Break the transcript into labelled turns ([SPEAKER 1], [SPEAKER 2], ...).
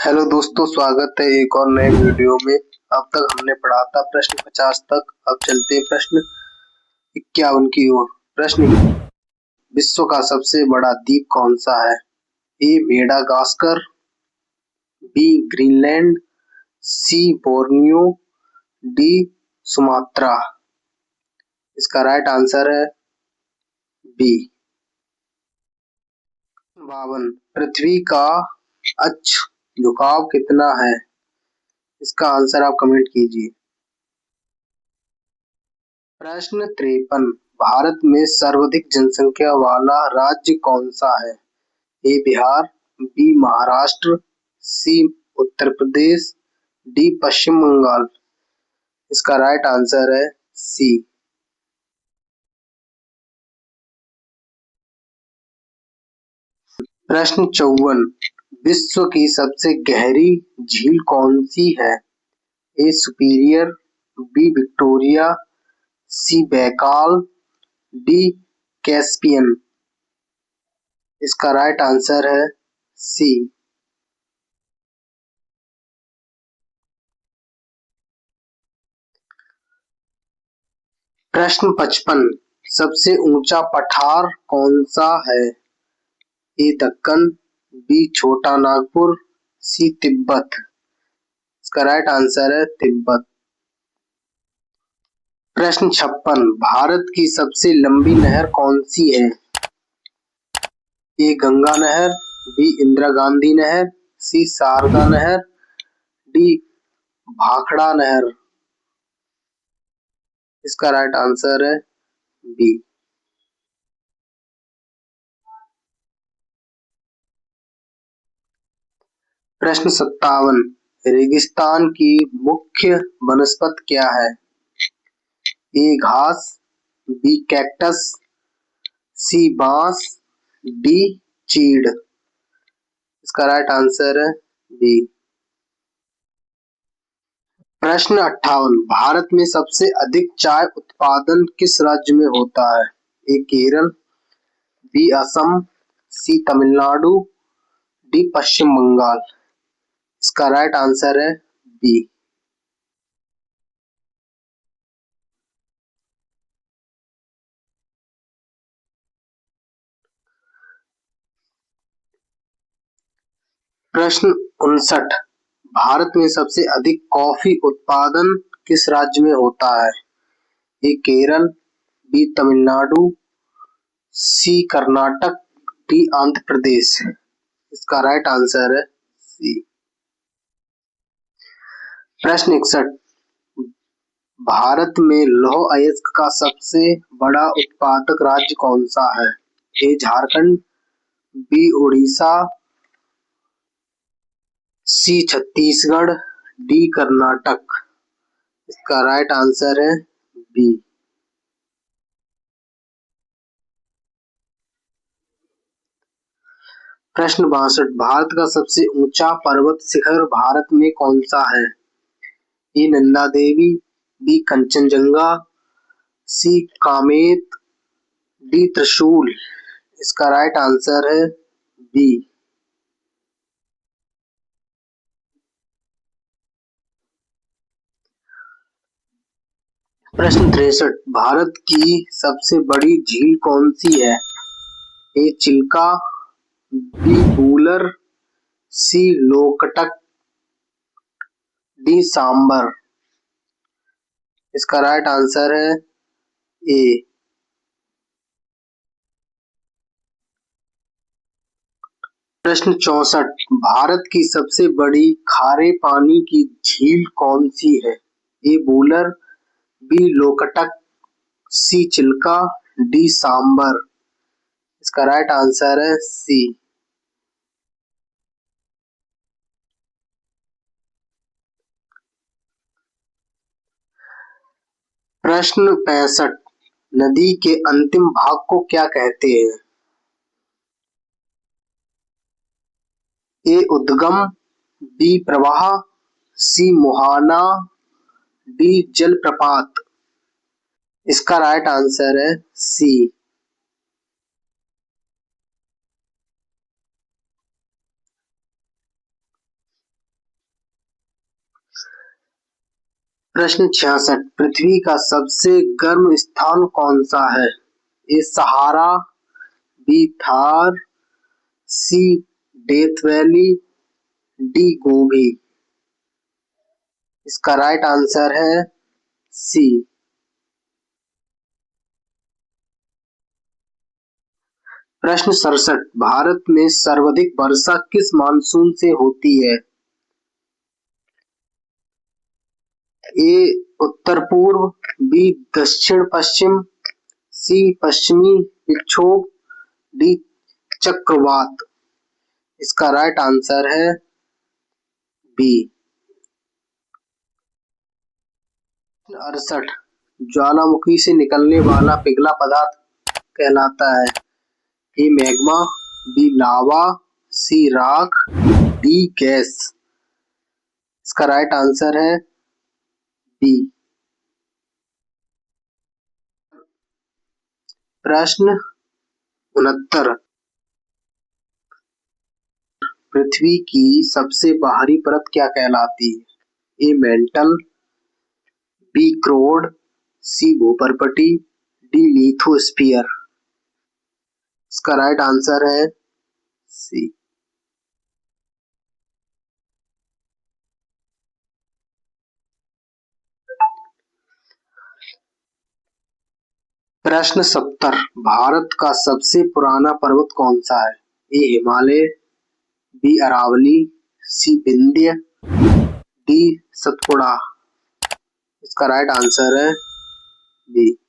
[SPEAKER 1] Hello दोस्तों, स्वागत है एक और नए वीडियो में। अब तक हमने पढ़ा था प्रश्न 50 तक। अब चलते हैं प्रश्न 51 की ओर। प्रश्न: विश्व का सबसे बड़ा द्वीप कौन सा है? ए मेडागास्कर, बी ग्रीनलैंड, सी बोर्नियो, डी सुमात्रा। इसका राइट आंसर है बी। 52, पृथ्वी का अक्ष झुकाव कितना है? इसका आंसर आप कमेंट कीजिए। प्रश्न 53, भारत में सर्वाधिक जनसंख्या वाला राज्य कौन सा है? ए बिहार, बी महाराष्ट्र, सी उत्तर प्रदेश, डी पश्चिम बंगाल। इसका राइट आंसर है सी। प्रश्न 54, विश्व की सबसे गहरी झील कौन सी है? ए सुपीरियर, बी विक्टोरिया, सी बैकाल, डी कैस्पियन। इसका राइट आंसर है सी। प्रश्न 55, सबसे ऊंचा पठार कौन सा है? ए दक्कन, बी छोटा नागपुर, सी तिब्बत। इसका राइट आंसर है तिब्बत। प्रश्न 56, भारत की सबसे लंबी नहर कौन सी है? ए गंगा नहर, बी इंदिरा गांधी नहर, सी शारदा नहर, डी भाखड़ा नहर। इसका राइट आंसर है बी। प्रश्न 57, रेगिस्तान की मुख्य वनस्पति क्या है? ए घास, बी कैक्टस, सी बांस, डी चीड़। इसका राइट आंसर है बी। प्रश्न 58, भारत में सबसे अधिक चाय उत्पादन किस राज्य में होता है? ए केरल, बी असम, सी तमिलनाडु, डी पश्चिम बंगाल। इसका राइट आंसर है बी। प्रश्न 59, भारत में सबसे अधिक कॉफी उत्पादन किस राज्य में होता है? ए केरल, बी तमिलनाडु, सी कर्नाटक, डी आंध्र प्रदेश। इसका राइट आंसर है सी। प्रश्न 61, भारत में लौह अयस्क का सबसे बड़ा उत्पादक राज्य कौन सा है? ए झारखंड, बी उड़ीसा, सी छत्तीसगढ़, डी कर्नाटक। इसका राइट आंसर है बी। प्रश्न 62, भारत का सबसे ऊंचा पर्वत शिखर भारत में कौन सा है? ए नंदा देवी, बी कंचनजंगा, सी कामेत, डी त्रिशूल। इसका राइट आंसर है बी। प्रश्न 63, भारत की सबसे बड़ी झील कौन सी है? ए चिल्का, बी वूलर, सी लोकटक, डी सांबर। इसका राइट आंसर है ए। प्रश्न 64, भारत की सबसे बड़ी खारे पानी की झील कौन सी है? ए वूलर, बी लोकटक, सी चिल्का, डी सांबर। इसका राइट आंसर है सी। प्रश्न 65, नदी के अंतिम भाग को क्या कहते हैं? ए उद्गम, बी प्रवाह, सी मुहाना, डी जलप्रपात। इसका राइट आंसर है सी। प्रश्न 66 पृथ्वी का सबसे गर्म स्थान कौन सा है? ए सहारा, बी थार, सी डेथ वैली, डी गोबी। इसका राइट आंसर है सी। प्रश्न 67 भारत में सर्वाधिक वर्षा किस मानसून से होती है? ए उत्तर पूर्व, बी दक्षिण पश्चिम, सी पश्चिमी विक्षोभ, डी चक्रवात। इसका राइट आंसर है बी। 68 ज्वालामुखी से निकलने वाला पिघला पदार्थ कहलाता है? ए मैग्मा, बी लावा, सी राख, डी गैस। इसका राइट आंसर है बी। प्रश्न 69 पृथ्वी की सबसे बाहरी परत क्या कहलाती है? ए मेंटल, बी क्रोड, सी भूपर्पटी, डी लिथोस्फीयर। इसका राइट आंसर है सी। प्रश्न 70 भारत का सबसे पुराना पर्वत कौन सा है? ए हिमालय, बी अरावली, सी विंध्य, डी सतपुड़ा। इसका राइट आंसर है बी।